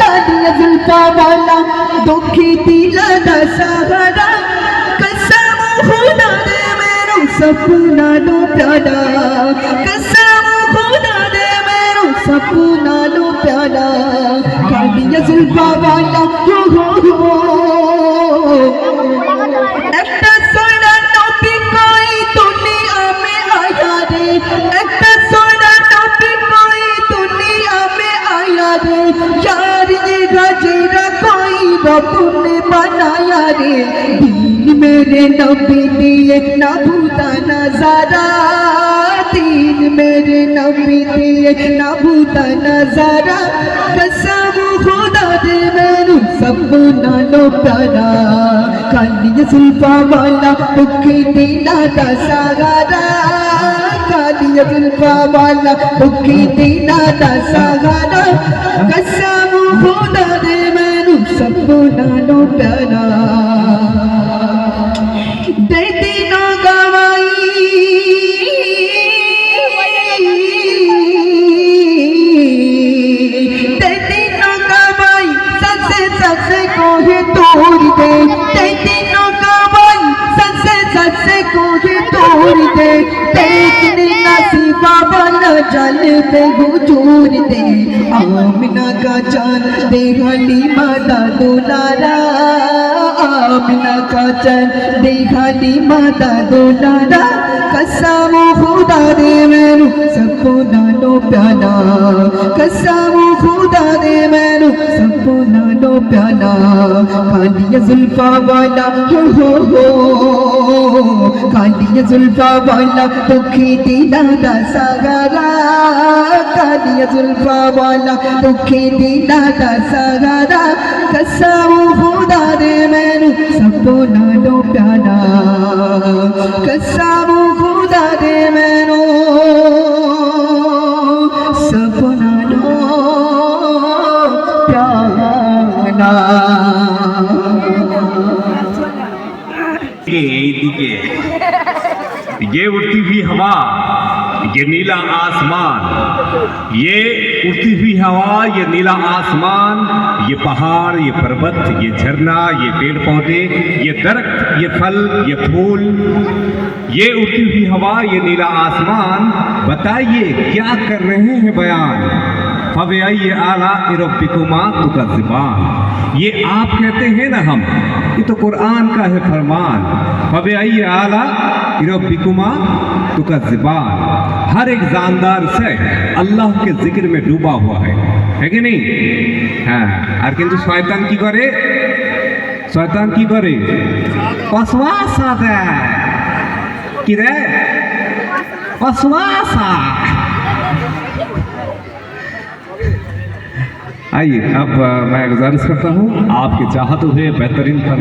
कालिया जुल्फा वाला दुखी दिला दा सहारा कसम खुदा दे मैनू सपना लो प्यारा कसम खुदा दे मैनू सपना लो प्यारा कालिया जुल्फा वाला हो একটা সোনা নবী কই দুনিয়া মে আয়া রে একটা সোনা নবী কই দুনিয়া মে আয়া রে यार ये गजरा कोई रब ने बनाया रे दीन मेरे नबी दिए ना भूता नजारा दीन मेरे नबी दिए ना भूता नजारा कसम खुदा दे मैनू सपना लो प्यारा कालिया जुल्फा वाला दुखी दिला दा सहारा कालिया जुल्फा वाला दुखी दिला दा सहारा कसम खुदा दे मैनू सपना लो प्यारा दे दिनो गवाई दे दिनो गवाई ससे को ही तोड़ दे दिनो गवाई ससे को ही तोड़ दे देखने नसीबा वाला जल पे हुजूर दे आमिना का चांद दे हलीमा दा दुलारा आमिना का चांद दे हलीमा दा दुलारा कसम खुदा दे मैनू सपना लो प्यारा कसम खुदा दे मैनू सपना लो प्यारा कालिया जुल्फा वाला हो कालिया जुल्फा वाला दुखी दिला दा सहारा कालिया जुल्फा वाला दुखी दिला दा सहारा कसम खुदा दे मैनू सपना लो प्यारा कसम खुदा दे मैनू सपना लो प्यारा ये उड़ती हुई हवा ये नीला आसमान ये उड़ती हुई हवा ये नीला आसमान ये पहाड़ ये पर्वत ये झरना ये पेड़ पौधे ये दरख्त ये फल ये फूल ये उड़ती हुई हवा ये नीला आसमान बताइए क्या कर रहे हैं बयान फबअय्यि आलाइ रब्बिकुमा तुकज़्ज़िबान ये आप कहते हैं ना हम ये तो कुरान का है फरमान फबअय्यि आलाइ रब्बिकुमा तुकज़्ज़िबान हर एक जानदार से अल्लाह के जिक्र में डूबा हुआ है कि नहीं हाँ और किंतु शयतान की करे वसवासा देय कि रे वसवासा आइए अब मैं गुजारिश करता हूँ आपके चाहते हुए बेहतरीन फल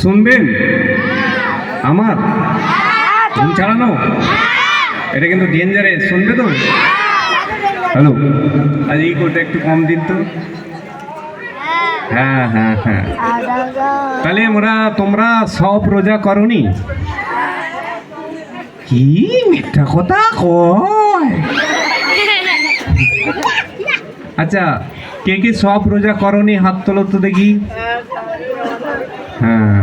শুনবেন আমার ঘুম ছাড়ানো এটা কিন্তু ডেঞ্জারাস শুনবে তো হ্যালো আজ এই কোটা একটু কম দিন তো হ্যাঁ হ্যাঁ হ্যাঁ তাহলে তোমরা সব রোজা করনি কি মিথ্যা কথা কয় আচ্ছা কে কে সব রোজা করনি হাত তোলো তো দেখি হ্যাঁ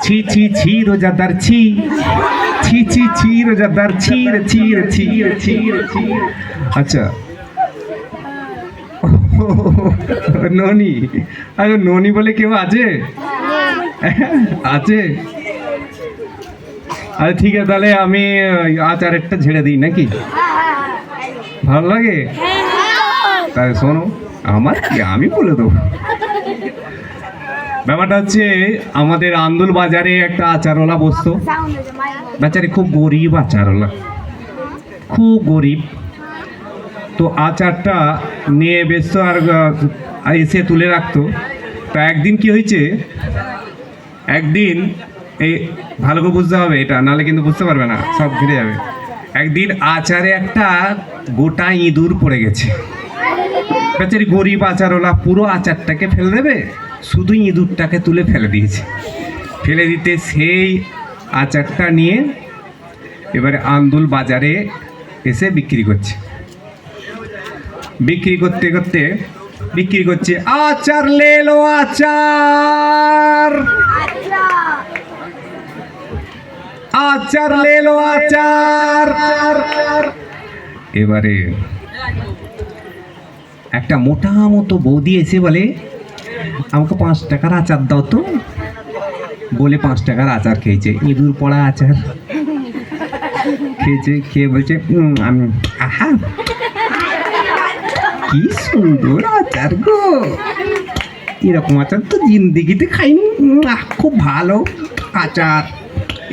ছি ছি ছি রোজাদার ছি ছি ছি ছি রোজাদার ছি রে ছি রে ছি রে ছি রে ছি আচ্ছা ননি আরে ননি বলে কেউ আছে আছে আরে ঠিক আছে তাহলে আমি আচার একটা ঝেড়ে দিই নাকি ভালো লাগে তাহলে শোনো আমার কি আমি বলে দেবো ব্যাপারটা হচ্ছে আমাদের আন্দুল বাজারে একটা আচারওয়ালা বসতো বেচারি খুব গরিব আচারওয়ালা খুব গরিব তো আচারটা নিয়ে বেচতো আর এসে তুলে রাখতো তো একদিন কি হয়েছে একদিন এই ভালো করে বুঝতে হবে এটা নাহলে কিন্তু বুঝতে পারবে না সব ঘিরে যাবে একদিন আচারে একটা গোটা ইঁদুর পড়ে গেছে বেচারি গরিব আচারওয়ালা পুরো আচারটাকে ফেলে দেবে শুধু ইঁদুরটাকে তুলে ফেলে দিয়েছে ফেলে দিতে সেই আচারটা নিয়ে এবারে আন্দুল বাজারে এসে বিক্রি করছে। বিক্রি করতে করতে বিক্রি করছে, আচার লে লো আচার, আচার লে লো আচার। এবারে একটা মোটা মতো বৌদি এসে বলে, আমাকে 5 টাকার আচার দাও তো। বলে 5 টাকার আচার খেয়েছে, ইঁদুর পড়া আচার খেয়েছে। খেয়ে বলছে, আহা কি সুন্দর আচার গো, এরকম আচার তো জিন্দিগিতে খাইনি, খুব ভালো আচার,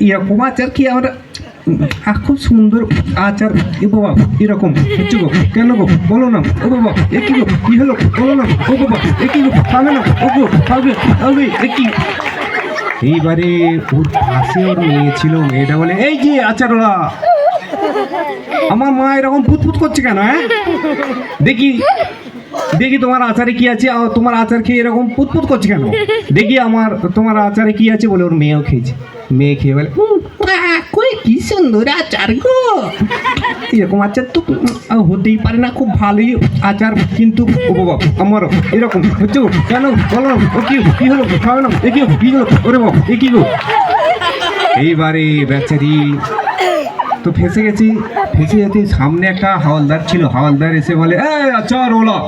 এরকম আচার খেয়ে আমরা খুব সুন্দর আচার। এ বাবা এরকম হচ্ছে গো, কেন গো বলো না, ও বাবা এ কি গো, কি হলো বলো না, ও বাবা এ কি গো, খাবে না, ও গো খাবে খাবে এ কি। এইবারে ওর পাশে ওর মেয়ে ছিল, মেয়েটা বলে, এই যে আচার ওরা, আমার মা এরকম ফুটফুট করছে কেন? হ্যাঁ দেখি দেখি তোমার আচারে কি আছে, তোমার আচার খেয়ে এরকম পুতপুত করছে কেন, দেখি আমার তোমার আচারে কি আছে। বলে ওর মেয়েও খেয়েছে, মেয়ে খেয়ে বলে, কই কি সুন্দর আচার গো, এরকম আচার তো হতেই পারে না, খুব ভালোই আচার, কিন্তু ও বাবা আমার এরকম হচ্ছে গো, কেন বলো না, ও কি হলো, খাবে না এ কি হলো, ওরে বাবা এ কি গো। এইবারে বেচারি তো ফেসে গেছি। ফেসে যেতে সামনে একটা হাওলদার ছিল, হাওলদার এসে বলে, अचार वाला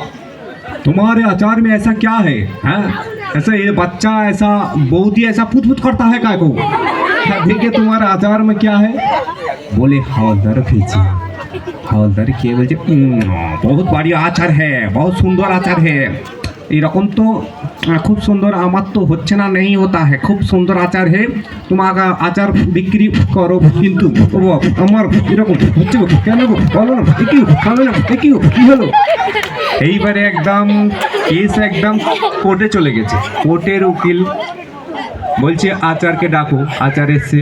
तुम्हारे अचार में ऐसा क्या है, हैं ऐसा ये बच्चा ऐसा बहुत ही ऐसा फुट करता है काय को, देखिए तुम्हारे अचार में क्या है। बोले हवलदार खींची, हवलदार কে বলছে, बहुत बढ़िया আচার है, बहुत सुंदर आचार है, এরকম তো খুব সুন্দর, আমার তো হচ্ছে না, নেই হতা है, খুব সুন্দর আচার হে, তোমাকে আচার বিক্রি করো, কিন্তু আমার এরকম হচ্ছে কেন গো বলো না, এ কি খাবে না এ কি হলো। এইবারে একদম কেস একদম কোর্টে চলে গেছে। কোর্টের উকিল বলছে আচারকে ডাকো। আচার এসছে,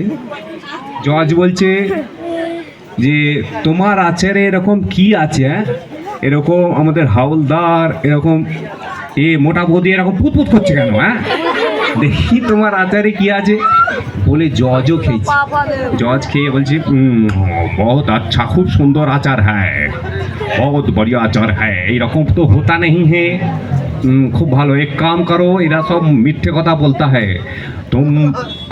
জজ বলছে যে তোমার আচারে এরকম কি আছে, এরকম আমাদের হাওলদার এরকম এ মোটা বৌদি এরকম পুতপুত করছে কেন, হ্যাঁ দেখি তোমার আচারে কি আছে। বলে জজও খেয়েছে, জজ খেয়ে বলছে, बहुत अच्छा खूब सुंदर आचार है, बहुत बढ़िया आचार है, এইরকম তো होता नहीं है, খুব ভালো, এক কাম করো, এরা সব মিথ্যে কথা বলতা है, तुम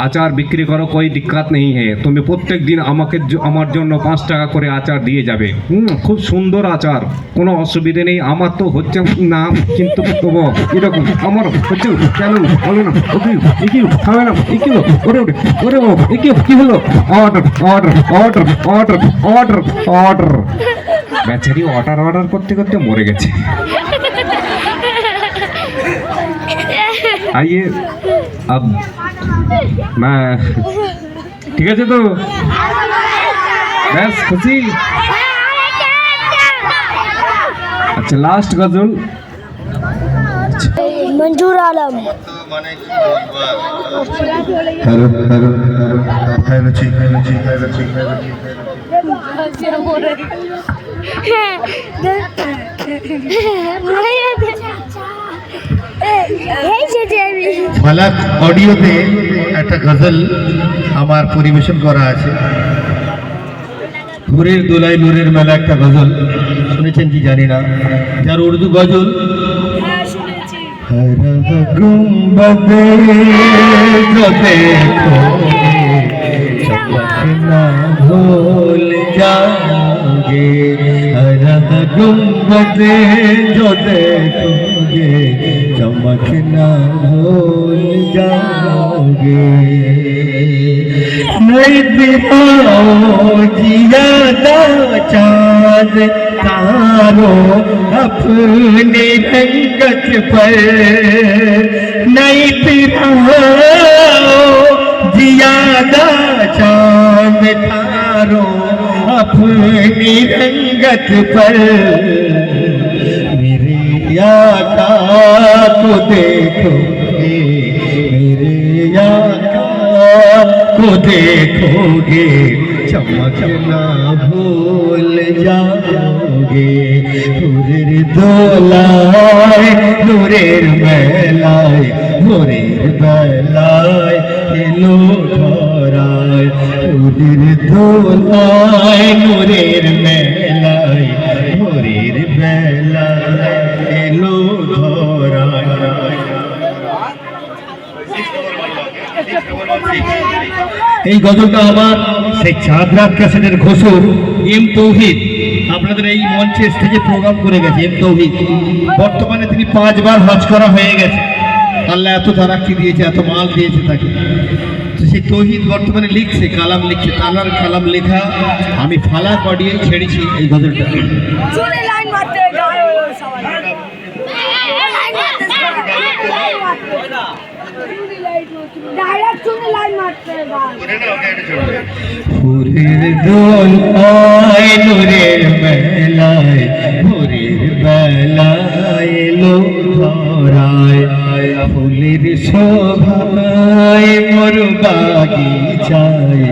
আচার বিক্রি করো, कोई दिक्कत नहीं है, তুমি প্রত্যেক দিন আমাকে আমার জন্য 5 টাকা করে আচার দিয়ে যাবে, খুব সুন্দর আচার, কোনো অসুবিধে নেই, আমার তো হচ্ছে না, কিন্তু তবু এরকম আমার হচ্ছে কেন বলো না, ওকে এ কি খাবে না এ কি ওরে ওরে এ কি হলো, order order order order order order. বেচারি অর্ডার অর্ডার করতে করতে মরে গেছে। आइए अब मैं ठीक है तो बस खुशी। अच्छा लास्ट गजल मंजूर आलम। हेलो हेलो हेलो जी हेलो जी हेलो जी ফালাক অডিওতে একটা গজল আমার পরিবেশন করা আছে, ভোরের দোলায় নূরের মেলা, একটা গজল শুনেছেন কি জানি না, যার উর্দু গজল, গুম্বদে जो देखो चमकना भूल जाओगे, गुम्बदे जो देखोगे चमकना भूल जाओगे, नहीं दिखाओ जियादा चाँद तारो अपनी रंगत पर, नहीं दिखाओ जियादा चाँद तारो अपनी रंगत पर, मेरे आका को देखोगे, मेरे आका को देखोगे चमकना भूल जाओगे, नूरेर দোলায় নূরের মেলায় ভোরের বেলায় এলো এলো ধরায় ফুলের দোলায় নূরের মেলায় ভোরের বেলায় এলো ধরায়। এই গজলটা আমার সেই চাঁদরাত ক্যাসেটের ঘোষক এম তৌহিদ আপনাদের এই মঞ্চে স্টেজে প্রোগ্রাম করে গেছে। এম তৌহিদ বর্তমানে তিনি 5 বার হজ করা হয়ে গেছে। আল্লাহ এত তারাক্কি দিয়েছে, এত মাল দিয়েছে তাকে। তো সেই তৌহিদ বর্তমানে লিখছে, কালাম লিখছে। তালার কালাম লেখা আমি ফালাক অডিয়ে ছেড়েছি এই গজলটা। চুনে লাইন মারতে গায় সবাই ডাইরেক্ট চুনে লাইন মারতে গায় ফুলের দোলায় নূরের মেলায় ভোরের বেলায় এলো ধরায় ফুলের শোভায় মোর বাগিচায়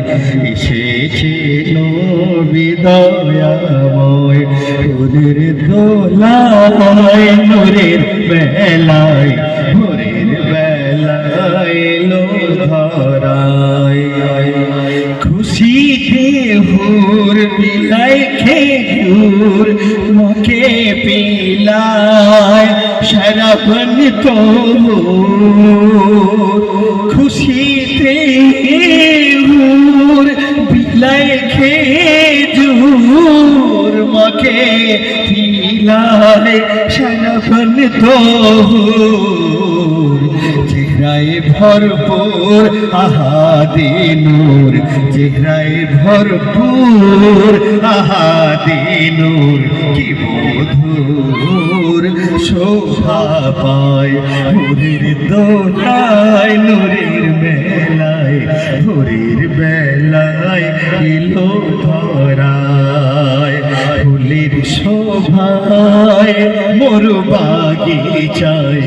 এসেছে নবী দয়াময়। ফুলের দোলায় নূরের মেলায় ভোরের বেলায় এলো ধরায় খুশিতে হুর বিলাই খেজুর মুখে পিলায় শরাবন তো খুশিতে হুর বিলাই খেজুর মুখে পিলায় শরাবন তো চেহারায় ভরপুর আহাদে নূর চেহারায় ভরপুর আহাদে নূর কি মধুর শোভা পায় নূরের দোলায় নূরের মেলায় ভোরের বেলায় এলো ধরায় ফুলের শোভায় মোর বাগিচায়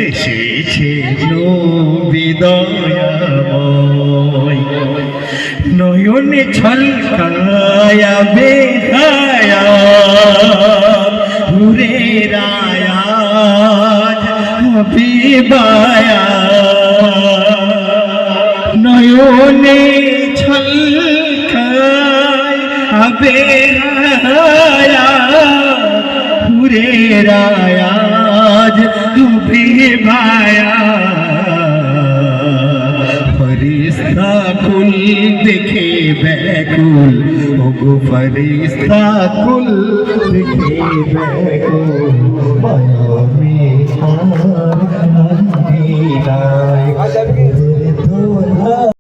এসেছে নবী দয়াময়। নয়নে ছলকায়া বেহায়া ঘুরে রায়াজ হাবিবায়া নয়নে ছলকায়া বেহায়া ঘুরে রায়াজ হাবিবায়া ফরিস্তা কুল দেখে ব্যাকুল ওগো ফরিস্তা কুল দেখে ব্যাকুল মায়ামি আর